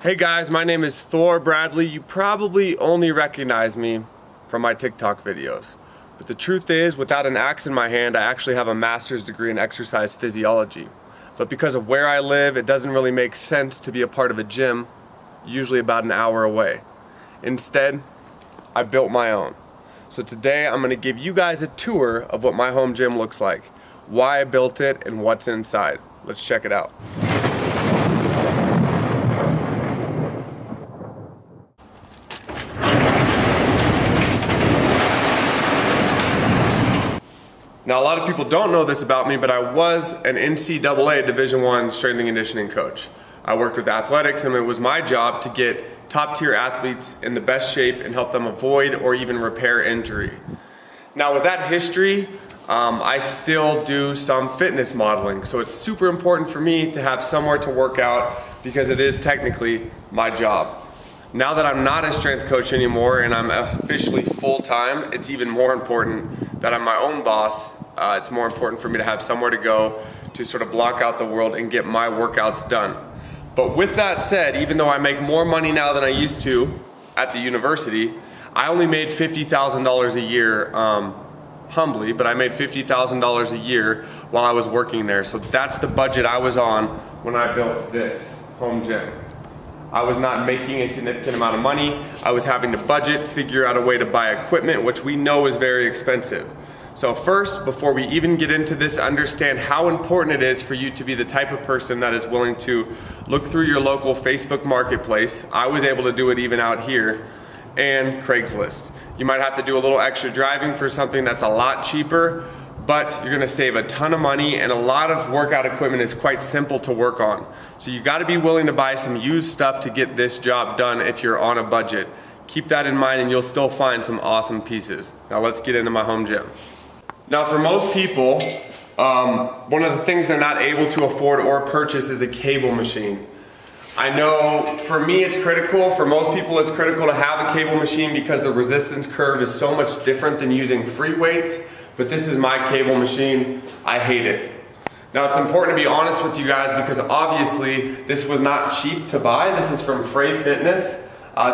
Hey guys, my name is Thor Bradley. You probably only recognize me from my TikTok videos. But the truth is, without an axe in my hand, I actually have a master's degree in exercise physiology. But because of where I live, it doesn't really make sense to be a part of a gym, usually about an hour away. Instead, I built my own. So today I'm gonna give you guys a tour of what my home gym looks like, why I built it, and what's inside. Let's check it out. Now, a lot of people don't know this about me, but I was an NCAA Division I strength and conditioning coach. I worked with athletics, and it was my job to get top-tier athletes in the best shape and help them avoid or even repair injury. Now, with that history, I still do some fitness modeling, so it's super important for me to have somewhere to work out because it is technically my job. Now that I'm not a strength coach anymore and I'm officially full-time, it's even more important that I'm my own boss. It's more important for me to have somewhere to go to sort of block out the world and get my workouts done. But with that said, even though I make more money now than I used to at the university, I only made $50,000 a year, humbly, but I made $50,000 a year while I was working there. So that's the budget I was on when I built this home gym. I was not making a significant amount of money. I was having to budget, figure out a way to buy equipment, which we know is very expensive. So first, before we even get into this, understand how important it is for you to be the type of person that is willing to look through your local Facebook marketplace. I was able to do it even out here, and Craigslist. You might have to do a little extra driving for something that's a lot cheaper, but you're gonna save a ton of money, and a lot of workout equipment is quite simple to work on. So you gotta be willing to buy some used stuff to get this job done if you're on a budget. Keep that in mind and you'll still find some awesome pieces. Now let's get into my home gym. Now for most people, one of the things they're not able to afford or purchase is a cable machine. I know for me it's critical, for most people it's critical to have a cable machine because the resistance curve is so much different than using free weights. But this is my cable machine. I hate it. Now it's important to be honest with you guys because obviously this was not cheap to buy. This is from Frey Fitness.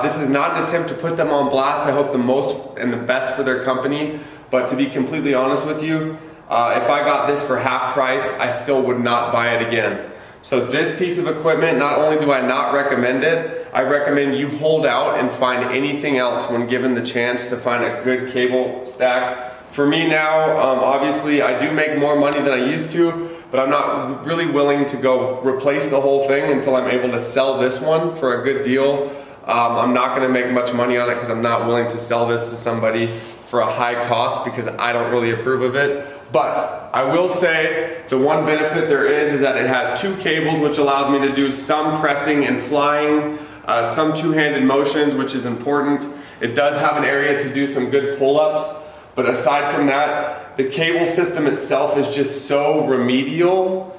This is not an attempt to put them on blast. I hope the most and the best for their company. But to be completely honest with you, if I got this for half price, I still would not buy it again. So this piece of equipment, not only do I not recommend it, I recommend you hold out and find anything else when given the chance to find a good cable stack. For me now, obviously I do make more money than I used to, but I'm not really willing to go replace the whole thing until I'm able to sell this one for a good deal. I'm not gonna make much money on it because I'm not willing to sell this to somebody for a high cost because I don't really approve of it. But I will say the one benefit there is that it has two cables, which allows me to do some pressing and flying, some two-handed motions, which is important. It does have an area to do some good pull-ups. But aside from that, the cable system itself is just so remedial.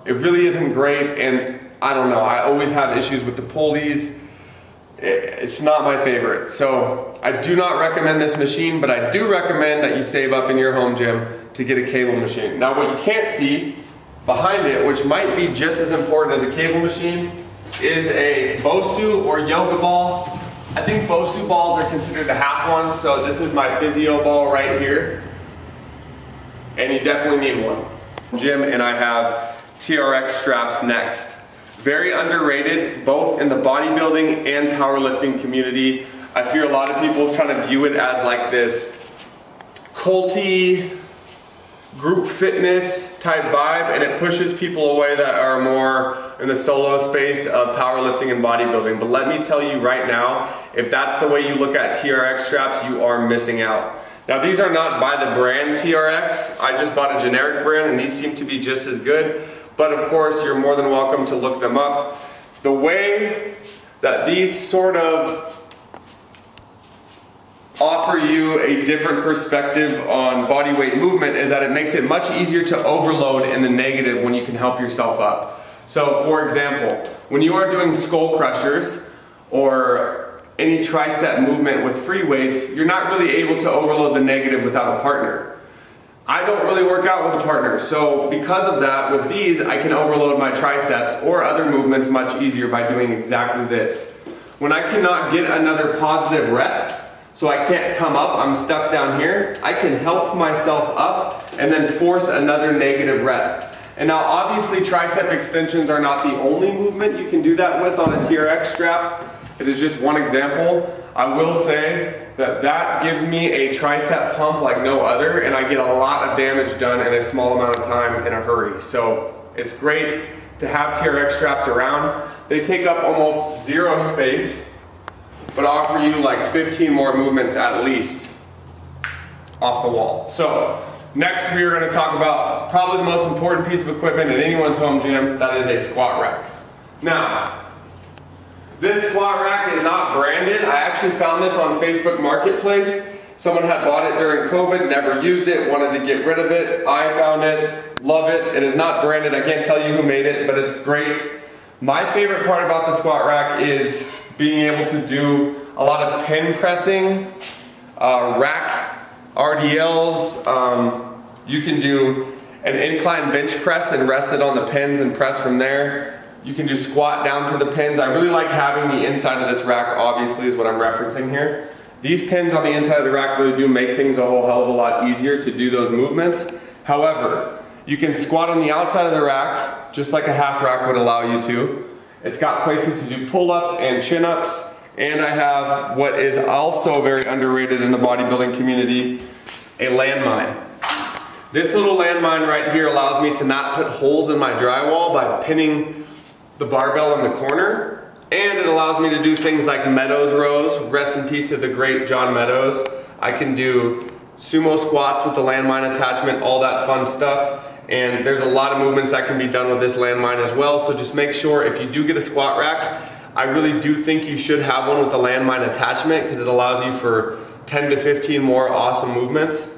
It really isn't great, and I don't know, I always have issues with the pulleys. It's not my favorite. So I do not recommend this machine, but I do recommend that you save up in your home gym to get a cable machine. Now what you can't see behind it, which might be just as important as a cable machine, is a BOSU or yoga ball. I think BOSU balls are considered a half one, so this is my physio ball right here. And you definitely need one. Gym, and I have TRX Straps next. Very underrated, both in the bodybuilding and powerlifting community. I fear a lot of people kind of view it as like this culty, group fitness type vibe, and it pushes people away that are more in the solo space of powerlifting and bodybuilding. But let me tell you right now, if that's the way you look at TRX straps, you are missing out. Now these are not by the brand TRX. I just bought a generic brand and these seem to be just as good. But of course, you're more than welcome to look them up. The way that these sort of offer you a different perspective on body weight movement is that it makes it much easier to overload in the negative when you can help yourself up. So for example, when you are doing skull crushers or any tricep movement with free weights, you're not really able to overload the negative without a partner. I don't really work out with a partner, so because of that, with these, I can overload my triceps or other movements much easier by doing exactly this. When I cannot get another positive rep, so I can't come up, I'm stuck down here, I can help myself up and then force another negative rep. And now obviously tricep extensions are not the only movement you can do that with on a TRX strap. It is just one example. I will say that that gives me a tricep pump like no other, and I get a lot of damage done in a small amount of time in a hurry. So it's great to have TRX straps around. They take up almost zero space, but offer you like 15 more movements at least off the wall. So next we are going to talk about probably the most important piece of equipment in anyone's home gym, that is a squat rack. Now, this squat rack is not branded. I actually found this on Facebook Marketplace. Someone had bought it during COVID, never used it, wanted to get rid of it. I found it, love it. It is not branded. I can't tell you who made it, but it's great. My favorite part about the squat rack is being able to do a lot of pin pressing, rack RDLs. You can do an incline bench press and rest it on the pins and press from there. You can do squat down to the pins. I really like having the inside of this rack, obviously, is what I'm referencing here. These pins on the inside of the rack really do make things a whole hell of a lot easier to do those movements. However, you can squat on the outside of the rack, just like a half rack would allow you to. It's got places to do pull-ups and chin-ups, and I have what is also very underrated in the bodybuilding community, a landmine. This little landmine right here allows me to not put holes in my drywall by pinning the barbell in the corner, and it allows me to do things like Meadows rows. Rest in peace to the great John Meadows. I can do sumo squats with the landmine attachment, all that fun stuff, and there's a lot of movements that can be done with this landmine as well. So just make sure if you do get a squat rack, I really do think you should have one with a landmine attachment because it allows you for 10 to 15 more awesome movements.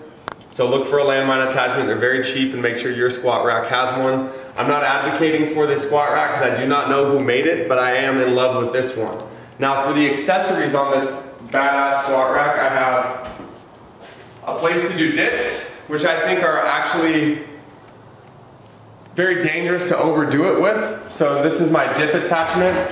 So look for a landmine attachment. They're very cheap, and make sure your squat rack has one. I'm not advocating for this squat rack because I do not know who made it, but I am in love with this one. Now for the accessories on this badass squat rack, I have a place to do dips, which I think are actually very dangerous to overdo it with. So this is my dip attachment.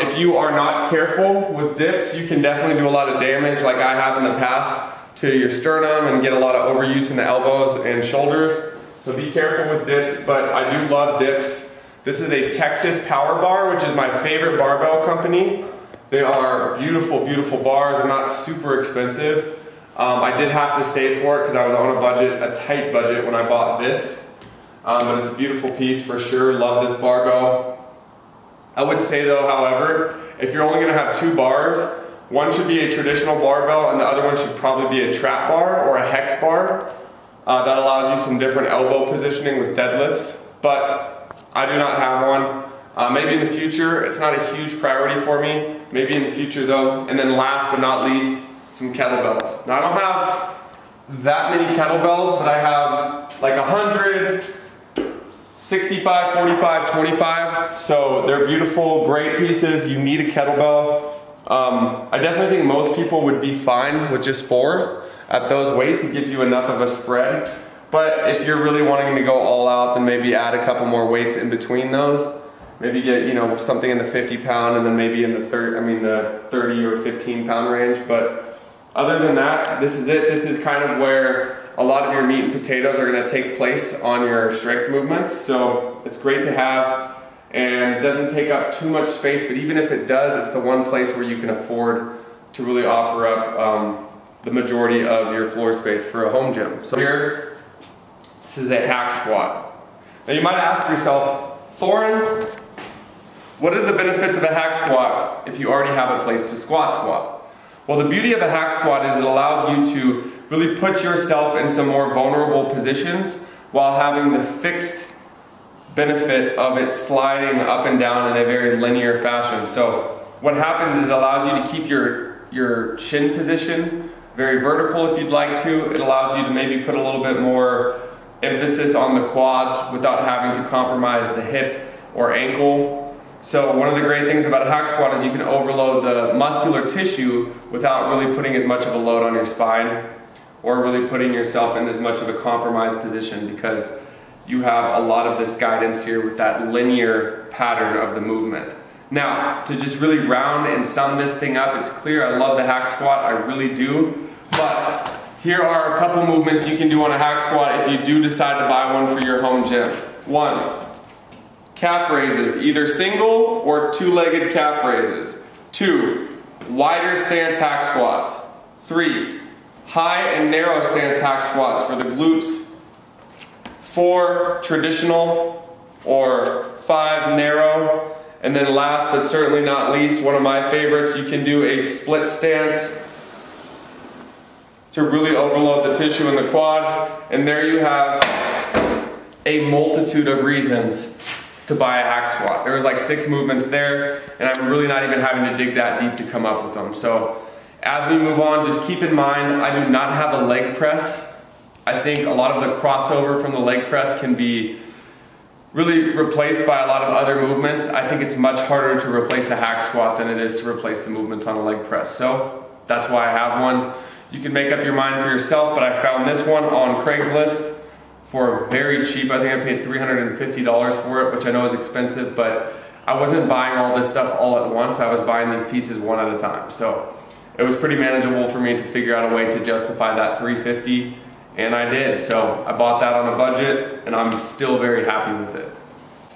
If you are not careful with dips, you can definitely do a lot of damage like I have in the past to your sternum and get a lot of overuse in the elbows and shoulders. So be careful with dips, but I do love dips. This is a Texas Power Bar, which is my favorite barbell company. They are beautiful, beautiful bars. They're not super expensive. I did have to save for it because I was on a budget, a tight budget when I bought this. But it's a beautiful piece for sure. Love this barbell. I would say though, however, if you're only gonna have two bars, one should be a traditional barbell and the other one should probably be a trap bar or a hex bar. That allows you some different elbow positioning with deadlifts, but I do not have one. Maybe in the future. It's not a huge priority for me. Maybe in the future though. And then last but not least, some kettlebells. Now I don't have that many kettlebells, but I have like 100, 65, 45, 25. So they're beautiful, great pieces. You need a kettlebell. I definitely think most people would be fine with just 4 at those weights. It gives you enough of a spread. But if you're really wanting to go all out, then maybe add a couple more weights in between those. Maybe get, you know, something in the 50-pound and then maybe in the 30 or 15-pound range. But other than that, this is it. This is kind of where a lot of your meat and potatoes are going to take place on your strength movements. So it's great to have. And it doesn't take up too much space, but even if it does, it's the one place where you can afford to really offer up the majority of your floor space for a home gym. So here, this is a hack squat. Now you might ask yourself, Thorin, what are the benefits of a hack squat if you already have a place to squat? Well, the beauty of a hack squat is it allows you to really put yourself in some more vulnerable positions while having the fixed benefit of it sliding up and down in a very linear fashion. So what happens is it allows you to keep your chin position very vertical if you'd like to. It allows you to maybe put a little bit more emphasis on the quads without having to compromise the hip or ankle. So one of the great things about a hack squat is you can overload the muscular tissue without really putting as much of a load on your spine or really putting yourself in as much of a compromised position, because you have a lot of this guidance here with that linear pattern of the movement. Now, to just really round and sum this thing up, it's clear I love the hack squat, I really do, but here are a couple movements you can do on a hack squat if you do decide to buy one for your home gym. 1, calf raises, either single or two-legged calf raises. 2, wider stance hack squats. 3, high and narrow stance hack squats for the glutes. 4, traditional, or 5, narrow. And then last but certainly not least, one of my favorites, you can do a split stance to really overload the tissue in the quad. And there you have a multitude of reasons to buy a hack squat. There was like 6 movements there, and I'm really not even having to dig that deep to come up with them. So as we move on, just keep in mind, I do not have a leg press. I think a lot of the crossover from the leg press can be really replaced by a lot of other movements. I think it's much harder to replace a hack squat than it is to replace the movements on a leg press. So that's why I have one. You can make up your mind for yourself, but I found this one on Craigslist for very cheap. I think I paid $350 for it, which I know is expensive, but I wasn't buying all this stuff all at once. I was buying these pieces one at a time. So it was pretty manageable for me to figure out a way to justify that $350. And I did, so I bought that on a budget, and I'm still very happy with it.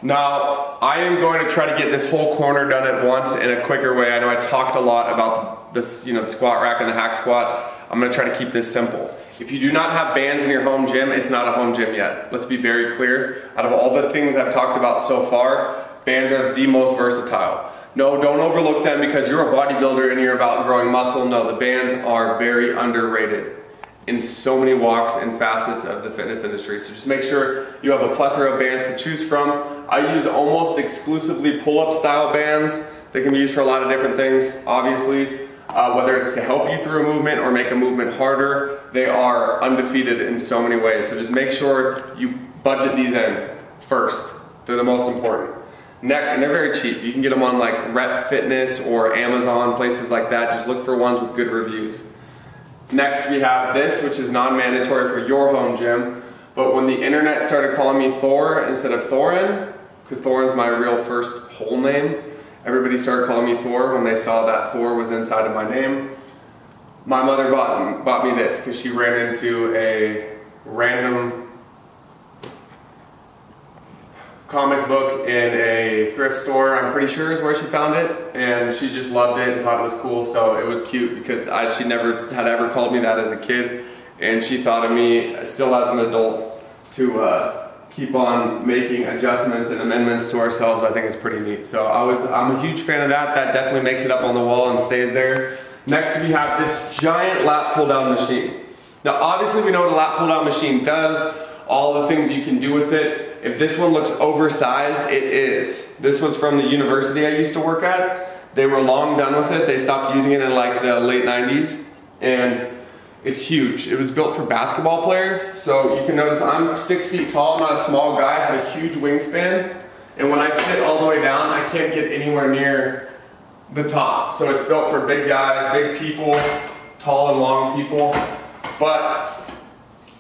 Now, I am going to try to get this whole corner done at once in a quicker way. I know I talked a lot about this, the squat rack and the hack squat. I'm going to try to keep this simple. If you do not have bands in your home gym, it's not a home gym yet. Let's be very clear. Out of all the things I've talked about so far, bands are the most versatile. No, don't overlook them because you're a bodybuilder and you're about growing muscle. No, the bands are very underrated in so many walks and facets of the fitness industry. So just make sure you have a plethora of bands to choose from. I use almost exclusively pull-up style bands. They can be used for a lot of different things, obviously. Whether it's to help you through a movement or make a movement harder, they are undefeated in so many ways. So just make sure you budget these in first. They're the most important. Next, and they're very cheap. You can get them on like Rep Fitness or Amazon, places like that. Just look for ones with good reviews. Next we have this, which is non-mandatory for your home gym, but when the internet started calling me Thor instead of Thorin, because Thorin's my real first whole name, everybody started calling me Thor when they saw that Thor was inside of my name. My mother bought me this because she ran into a random comic book in a thrift store, I'm pretty sure is where she found it, and she just loved it and thought it was cool. So it was cute because she never had ever called me that as a kid, and she thought of me still as an adult to keep on making adjustments and amendments to ourselves. I think it's pretty neat. So I'm a huge fan of that. That definitely makes it up on the wall and stays there. Next we have this giant lat pull down machine. Now obviously we know what a lat pull down machine does, all the things you can do with it. If this one looks oversized, it is. This was from the university I used to work at. They were long done with it. They stopped using it in like the late 90s, and it's huge. It was built for basketball players, so you can notice I'm 6 feet tall. I'm not a small guy. I have a huge wingspan, and when I sit all the way down, I can't get anywhere near the top. So it's built for big guys, big people, tall and long people. But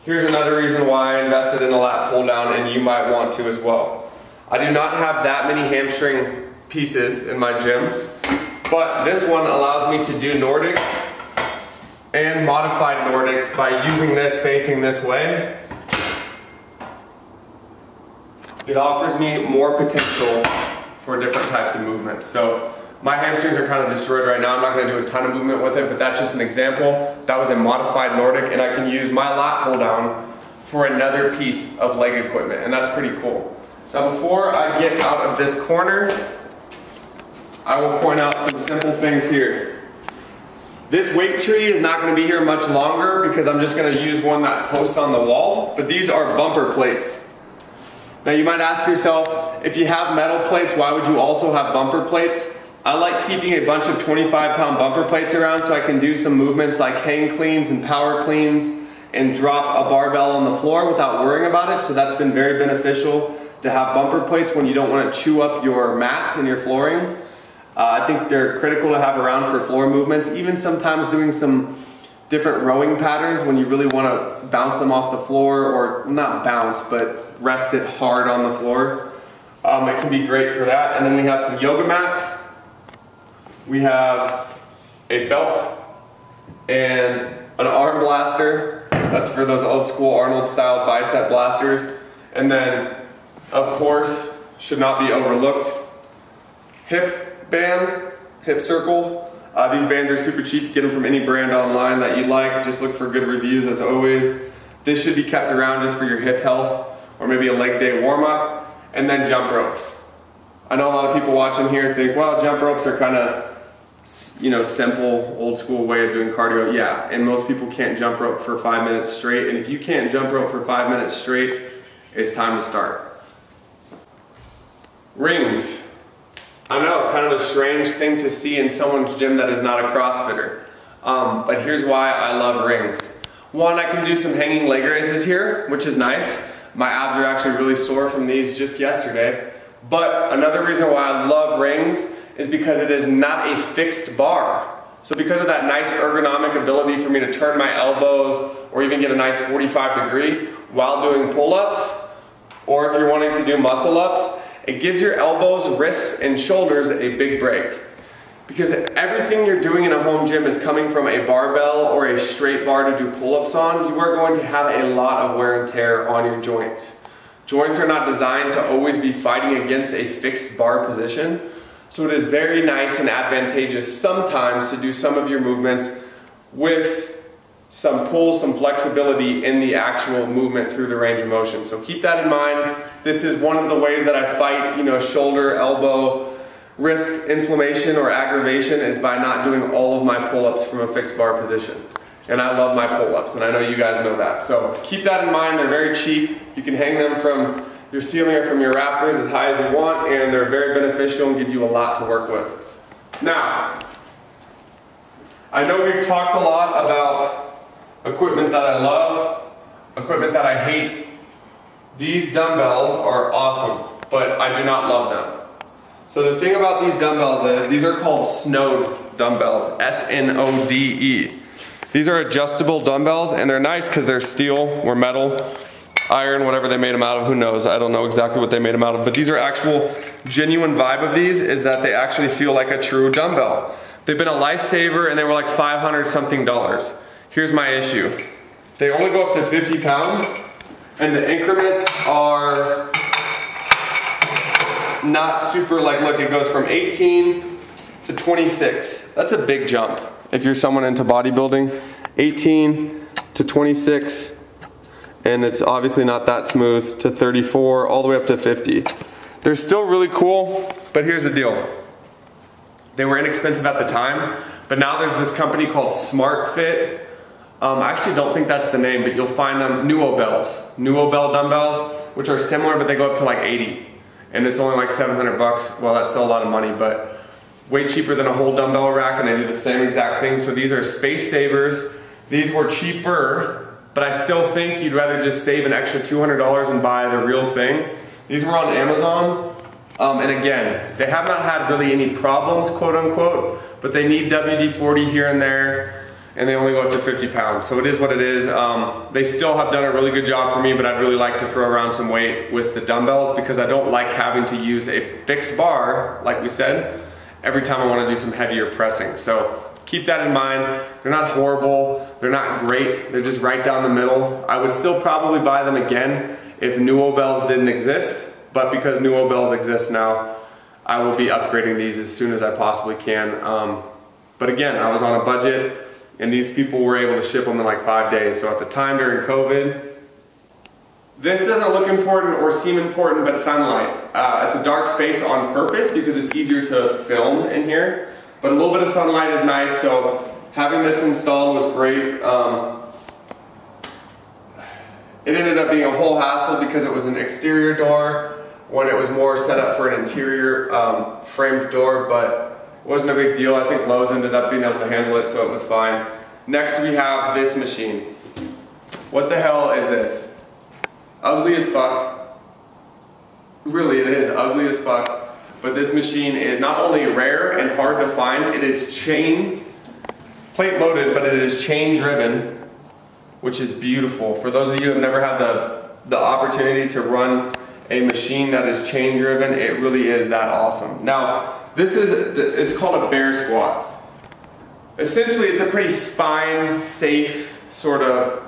here's another reason why I invested in a lat pull down, and you might want to as well. I do not have that many hamstring pieces in my gym, but this one allows me to do Nordics and modified Nordics by using this facing this way. It offers me more potential for different types of movements. So my hamstrings are kind of destroyed right now. I'm not going to do a ton of movement with it, but that's just an example. That was a modified Nordic, and I can use my lat pull down for another piece of leg equipment, and that's pretty cool. Now before I get out of this corner, I will point out some simple things here. This weight tree is not going to be here much longer because I'm just going to use one that posts on the wall, but these are bumper plates. Now you might ask yourself, if you have metal plates, why would you also have bumper plates? I like keeping a bunch of 25-pound bumper plates around so I can do some movements like hang cleans and power cleans and drop a barbell on the floor without worrying about it. So that's been very beneficial to have bumper plates when you don't want to chew up your mats and your flooring. I think they're critical to have around for floor movements, even sometimes doing some different rowing patterns when you really want to bounce them off the floor, or not bounce, but rest it hard on the floor. It can be great for that. And then we have some yoga mats. We have a belt and an arm blaster. That's for those old school Arnold style bicep blasters. And then, of course, should not be overlooked, hip band, hip circle. These bands are super cheap. Get them from any brand online that you like. Just look for good reviews as always. This should be kept around just for your hip health, or maybe a leg day warm up. And then jump ropes. I know a lot of people watching here think, well, jump ropes are kind of, you know, simple, old school way of doing cardio. Yeah, and most people can't jump rope for 5 minutes straight. And if you can't jump rope for 5 minutes straight, it's time to start. Rings. I know, kind of a strange thing to see in someone's gym that is not a CrossFitter. But here's why I love rings. One, I can do some hanging leg raises here, which is nice. My abs are actually really sore from these just yesterday. But another reason why I love rings is because it is not a fixed bar. So because of that nice ergonomic ability for me to turn my elbows or even get a nice 45 degree while doing pull-ups, or if you're wanting to do muscle ups, it gives your elbows, wrists, and shoulders a big break. Because everything you're doing in a home gym is coming from a barbell or a straight bar to do pull-ups on. You are going to have a lot of wear and tear on your joints. Joints are not designed to always be fighting against a fixed bar position. So it is very nice and advantageous sometimes to do some of your movements with some pull, some flexibility in the actual movement through the range of motion. So keep that in mind. This is one of the ways that I fight, you know, shoulder, elbow, wrist inflammation or aggravation, is by not doing all of my pull-ups from a fixed bar position. And I love my pull-ups, and I know you guys know that. So keep that in mind. They're very cheap. You can hang them from your ceiling or from your rafters as high as you want, and they're very beneficial and give you a lot to work with. Now, I know we've talked a lot about equipment that I love, equipment that I hate. These dumbbells are awesome, but I do not love them. So the thing about these dumbbells is, these are called Snowed dumbbells, S-N-O-D-E. These are adjustable dumbbells, and they're nice because they're steel or metal, iron, whatever they made them out of, who knows. I don't know exactly what they made them out of, but these are actual, genuine vibe of these is that they actually feel like a true dumbbell. They've been a lifesaver, and they were like $500 something. Here's my issue. They only go up to 50 pounds, and the increments are not super, like, look, it goes from 18 to 26. That's a big jump if you're someone into bodybuilding. 18 to 26, and it's obviously not that smooth, to 34, all the way up to 50. They're still really cool, but here's the deal. They were inexpensive at the time, but now there's this company called Smart Fit. I actually don't think that's the name, but you'll find them, Nuobell dumbbells, which are similar, but they go up to like 80. And it's only like 700 bucks. Well, that's still a lot of money, but way cheaper than a whole dumbbell rack, and they do the same exact thing. So these are space savers. These were cheaper, but I still think you'd rather just save an extra $200 and buy the real thing. These were on Amazon. And again, they have not had really any problems, quote unquote, but they need WD-40 here and there, and they only go up to 50 pounds. So it is what it is. They still have done a really good job for me, but I'd really like to throw around some weight with the dumbbells because I don't like having to use a fixed bar, like we said, every time I want to do some heavier pressing. So keep that in mind. They're not horrible, they're not great, they're just right down the middle. I would still probably buy them again if Nuobells didn't exist, but because Nuobells exist now, I will be upgrading these as soon as I possibly can. But again, I was on a budget, and these people were able to ship them in like 5 days. So at the time during COVID, this doesn't look important or seem important, but sunlight. It's a dark space on purpose because it's easier to film in here. But a little bit of sunlight is nice, so having this installed was great. It ended up being a whole hassle because it was an exterior door when it was more set up for an interior framed door, but it wasn't a big deal. I think Lowe's ended up being able to handle it, so it was fine. Next we have this machine. What the hell is this? Ugly as fuck. Really, it is ugly as fuck. But this machine is not only rare and hard to find, it is chain plate loaded, but it is chain driven, which is beautiful. For those of you who have never had the opportunity to run a machine that is chain driven, it really is that awesome. Now, this is, it's called a bear squat. Essentially, it's a pretty spine safe sort of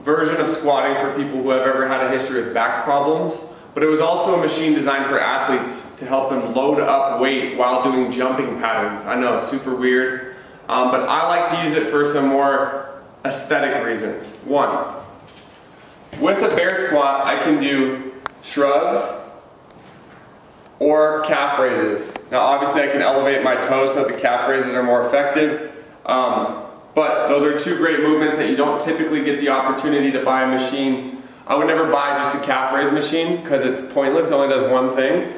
version of squatting for people who have ever had a history of back problems. But it was also a machine designed for athletes to help them load up weight while doing jumping patterns. I know, super weird, but I like to use it for some more aesthetic reasons. One, with a bear squat, I can do shrugs or calf raises. Now obviously I can elevate my toes so that the calf raises are more effective, but those are two great movements that you don't typically get the opportunity to buy a machine. I would never buy just a calf raise machine because it's pointless, it only does one thing.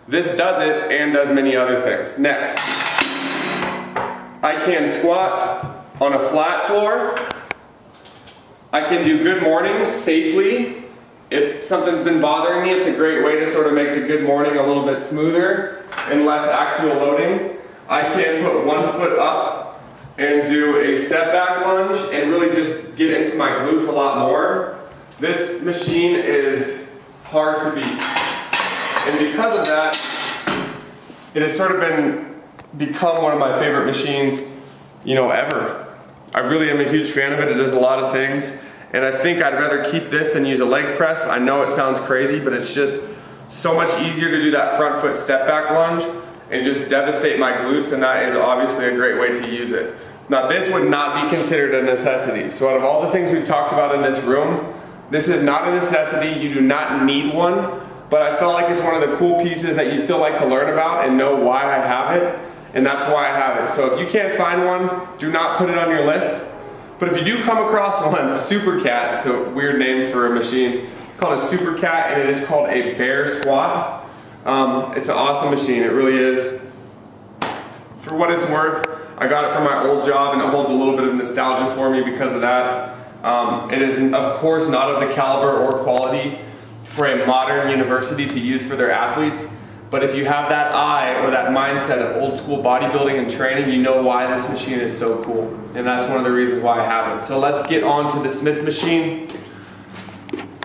This does it and does many other things. Next, I can squat on a flat floor. I can do good mornings safely. If something's been bothering me, it's a great way to sort of make the good morning a little bit smoother and less axial loading. I can put one foot up and do a step back lunge and really just get into my glutes a lot more. This machine is hard to beat. And because of that, it has sort of become one of my favorite machines, you know, ever. I really am a huge fan of it. It does a lot of things. And I think I'd rather keep this than use a leg press. I know it sounds crazy, but it's just so much easier to do that front foot step back lunge and just devastate my glutes, and that is obviously a great way to use it. Now this would not be considered a necessity. So out of all the things we've talked about in this room, this is not a necessity. You do not need one, but I felt like it's one of the cool pieces that you still like to learn about and know why I have it, and that's why I have it. So if you can't find one, do not put it on your list. But if you do come across one, Super Cat, it's a weird name for a machine. It's called a Super Cat, and it is called a bear squat. It's an awesome machine, it really is. For what it's worth, I got it from my old job, and it holds a little bit of nostalgia for me because of that. It is, of course, not of the caliber or quality for a modern university to use for their athletes. But if you have that eye or that mindset of old school bodybuilding and training, you know why this machine is so cool. And that's one of the reasons why I have it. So let's get on to the Smith machine.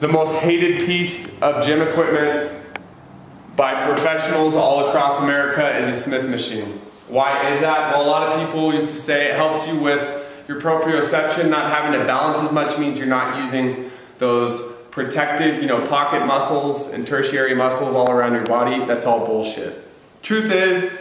The most hated piece of gym equipment by professionals all across America is a Smith machine. Why is that? Well, a lot of people used to say it helps you with your proprioception. Not having to balance as much means you're not using those protective, you know, pocket muscles and tertiary muscles all around your body. That's all bullshit. Truth is,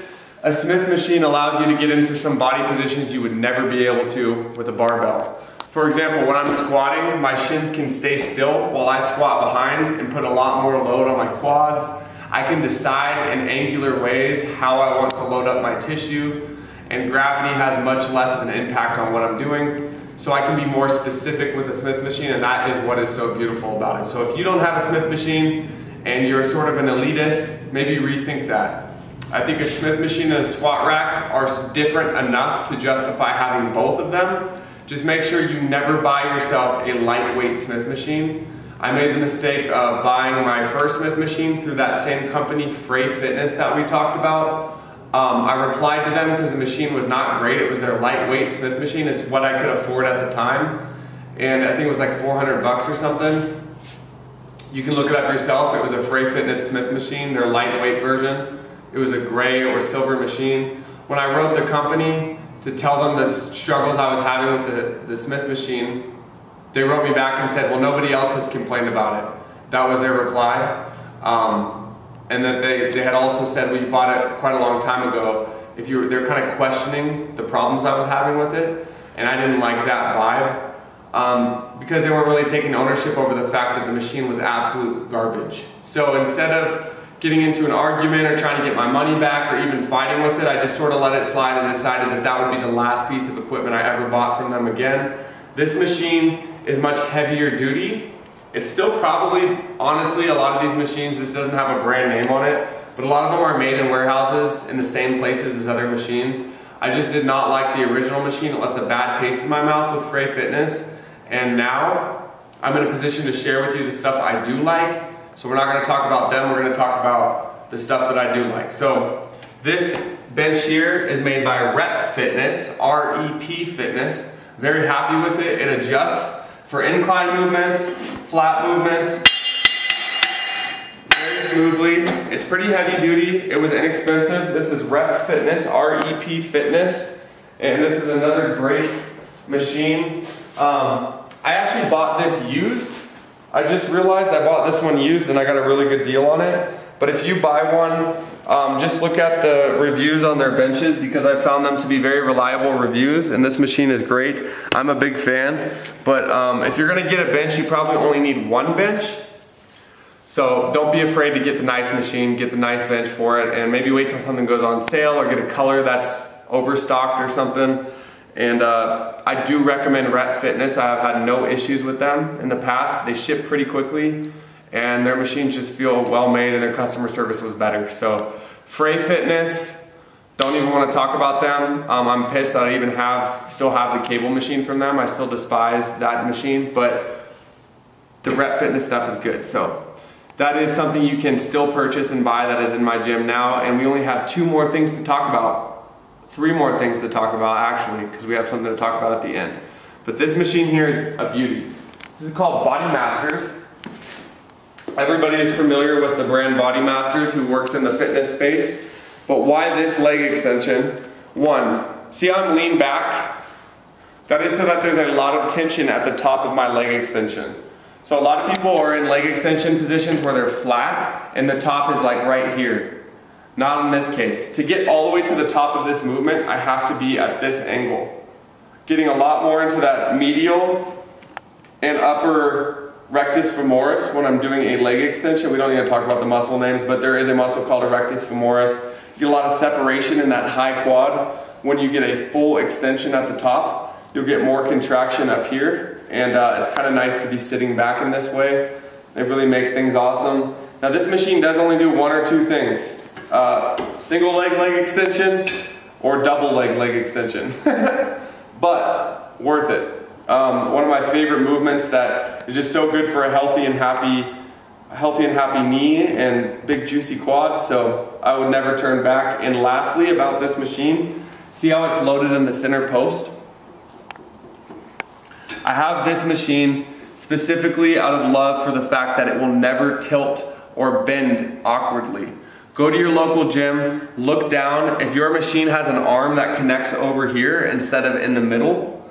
a Smith machine allows you to get into some body positions you would never be able to with a barbell. For example, when I'm squatting, my shins can stay still while I squat behind and put a lot more load on my quads. I can decide in angular ways how I want to load up my tissue, and gravity has much less of an impact on what I'm doing. So I can be more specific with a Smith machine, and that is what is so beautiful about it. So if you don't have a Smith machine and you're sort of an elitist, maybe rethink that. I think a Smith machine and a squat rack are different enough to justify having both of them. Just make sure you never buy yourself a lightweight Smith machine. I made the mistake of buying my first Smith machine through that same company, Frey Fitness, that we talked about. I replied to them because the machine was not great. It was their lightweight Smith machine. It's what I could afford at the time. And I think it was like 400 bucks or something. You can look it up yourself. It was a Frey Fitness Smith machine, their lightweight version. It was a gray or silver machine. When I wrote the company to tell them the struggles I was having with the Smith machine, they wrote me back and said, well, nobody else has complained about it. That was their reply. And that they had also said, well, you bought it quite a long time ago. They're kind of questioning the problems I was having with it, and I didn't like that vibe because they weren't really taking ownership over the fact that the machine was absolute garbage. So instead of getting into an argument or trying to get my money back or even fighting with it, I just sort of let it slide and decided that that would be the last piece of equipment I ever bought from them again. This machine is much heavier duty. It's still probably, honestly, a lot of these machines, this doesn't have a brand name on it, but a lot of them are made in warehouses in the same places as other machines. I just did not like the original machine. It left a bad taste in my mouth with Frey Fitness. And now I'm in a position to share with you the stuff I do like. So we're not going to talk about them, we're going to talk about the stuff that I do like. So this bench here is made by Rep Fitness, R-E-P Fitness. Very happy with it. It adjusts for incline movements, flat movements, very smoothly. It's pretty heavy duty. It was inexpensive. This is Rep Fitness, R-E-P Fitness. And this is another great machine. I actually bought this used. I just realized I bought this one used and I got a really good deal on it. But if you buy one, just look at the reviews on their benches because I found them to be very reliable reviews, and this machine is great. I'm a big fan, but if you're gonna get a bench, you probably only need one bench. So don't be afraid to get the nice machine, get the nice bench for it, and maybe wait till something goes on sale or get a color that's overstocked or something. And I do recommend Rep Fitness. I've had no issues with them in the past. They ship pretty quickly and their machines just feel well made and their customer service was better. So Frey Fitness, don't even want to talk about them. I'm pissed that I even still have the cable machine from them. I still despise that machine, but the Rep Fitness stuff is good. So that is something you can still purchase and buy that is in my gym now. And we only have 2 more things to talk about. 3 more things to talk about actually, because we have something to talk about at the end. But this machine here is a beauty. This is called Body Masters. Everybody is familiar with the brand Body Masters who works in the fitness space. But why this leg extension? One, see how I'm leaned back? That is so that there's a lot of tension at the top of my leg extension. So a lot of people are in leg extension positions where they're flat and the top is like right here. Not in this case. To get all the way to the top of this movement, I have to be at this angle. Getting a lot more into that medial and upper rectus femoris when I'm doing a leg extension. We don't need to talk about the muscle names, but there is a muscle called a rectus femoris. You get a lot of separation in that high quad. When you get a full extension at the top, you'll get more contraction up here, and it's kind of nice to be sitting back in this way. It really makes things awesome. Now this machine does only do 1 or 2 things. Single leg extension or double leg extension. But worth it. One of my favorite movements that is just so good for a healthy and happy knee and big juicy quad, so I would never turn back. And lastly about this machine, see how it's loaded in the center post? I have this machine specifically out of love for the fact that it will never tilt or bend awkwardly. Go to your local gym, look down. If your machine has an arm that connects over here instead of in the middle,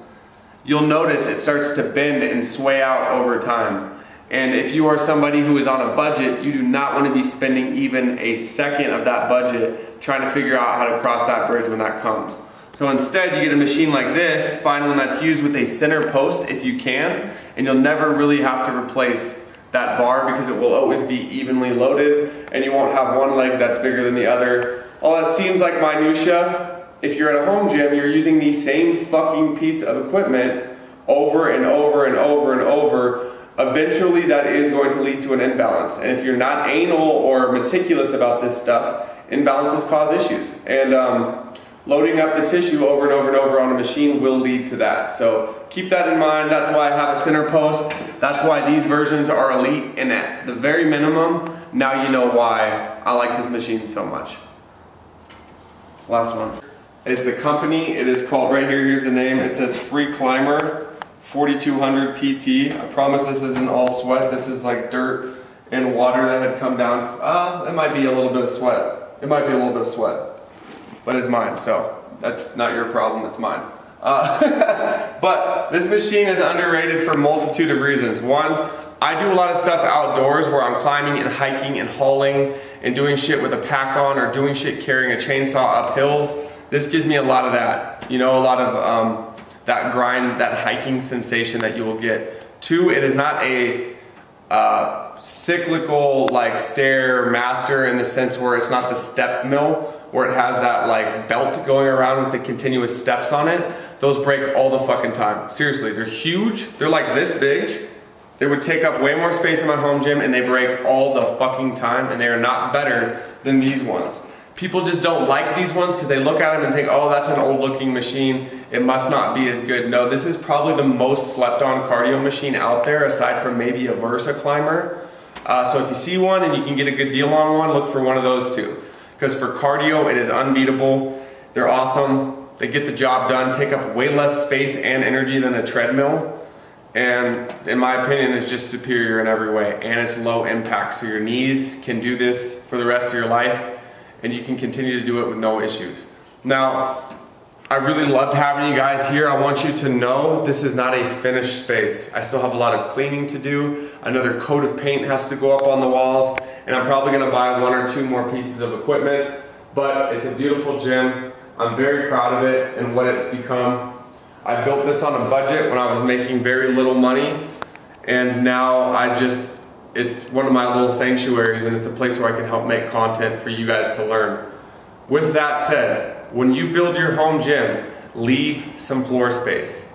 you'll notice it starts to bend and sway out over time. And if you are somebody who is on a budget, you do not want to be spending even a second of that budget trying to figure out how to cross that bridge when that comes. So instead, you get a machine like this, find one that's used with a center post if you can, and you'll never really have to replace that bar because it will always be evenly loaded and you won't have one leg that's bigger than the other. All that seems like minutia. If you're at a home gym, you're using the same fucking piece of equipment over and over and over and over. Eventually that is going to lead to an imbalance. And if you're not anal or meticulous about this stuff, imbalances cause issues. And loading up the tissue over and over and over on a machine will lead to that. So keep that in mind. That's why I have a center post. That's why these versions are elite. And at the very minimum, now you know why I like this machine so much. Last one is the company. It is called, right here, here's the name. It says Free Climber 4200 PT. I promise this isn't all sweat. This is like dirt and water that had come down. It might be a little bit of sweat. It might be a little bit of sweat. But it's mine, so that's not your problem, it's mine. But this machine is underrated for a multitude of reasons. One, I do a lot of stuff outdoors where I'm climbing and hiking and hauling and doing shit with a pack on or doing shit carrying a chainsaw up hills. This gives me a lot of that, you know, a lot of that grind, that hiking sensation that you will get. 2, it is not a cyclical like Stairmaster in the sense where it's not the step mill where it has that like belt going around with the continuous steps on it. Those break all the fucking time. Seriously, they're huge. They're like this big. They would take up way more space in my home gym and they break all the fucking time, and they are not better than these ones. People just don't like these ones because they look at them and think, oh, that's an old looking machine. It must not be as good. No, this is probably the most slept on cardio machine out there aside from maybe a Versa Climber. So if you see one and you can get a good deal on one, look for one of those two. because for cardio, it is unbeatable. They're awesome. They get the job done, take up way less space and energy than a treadmill. And in my opinion, it's just superior in every way. And it's low impact, so your knees can do this for the rest of your life, and you can continue to do it with no issues. Now, I really loved having you guys here. I want you to know this is not a finished space. I still have a lot of cleaning to do. Another coat of paint has to go up on the walls, and I'm probably gonna buy 1 or 2 more pieces of equipment, but it's a beautiful gym. I'm very proud of it and what it's become. I built this on a budget when I was making very little money, and now it's one of my little sanctuaries, and it's a place where I can help make content for you guys to learn. With that said, when you build your home gym, leave some floor space.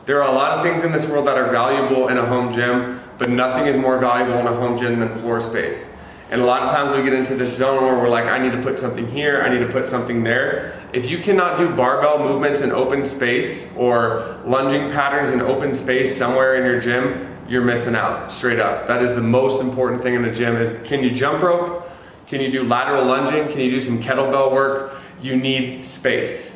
There are a lot of things in this world that are valuable in a home gym, but nothing is more valuable in a home gym than floor space. And a lot of times we get into this zone where we're like, I need to put something here, I need to put something there. If you cannot do barbell movements in open space or lunging patterns in open space somewhere in your gym, you're missing out, straight up. That is the most important thing in the gym is, can you jump rope? Can you do lateral lunging? Can you do some kettlebell work? You need space.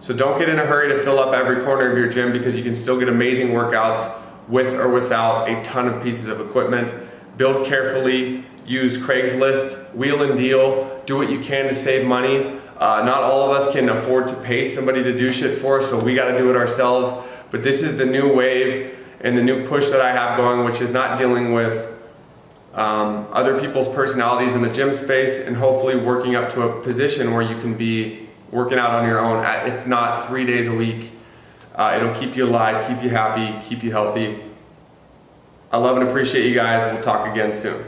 So don't get in a hurry to fill up every corner of your gym, because you can still get amazing workouts with or without a ton of pieces of equipment. Build carefully, use Craigslist, wheel and deal, do what you can to save money. Not all of us can afford to pay somebody to do shit for us, so we gotta do it ourselves. But this is the new wave and the new push that I have going, which is not dealing with other people's personalities in the gym space, and hopefully working up to a position where you can be working out on your own, if not 3 days a week. It'll keep you alive, keep you happy, keep you healthy. I love and appreciate you guys. We'll talk again soon.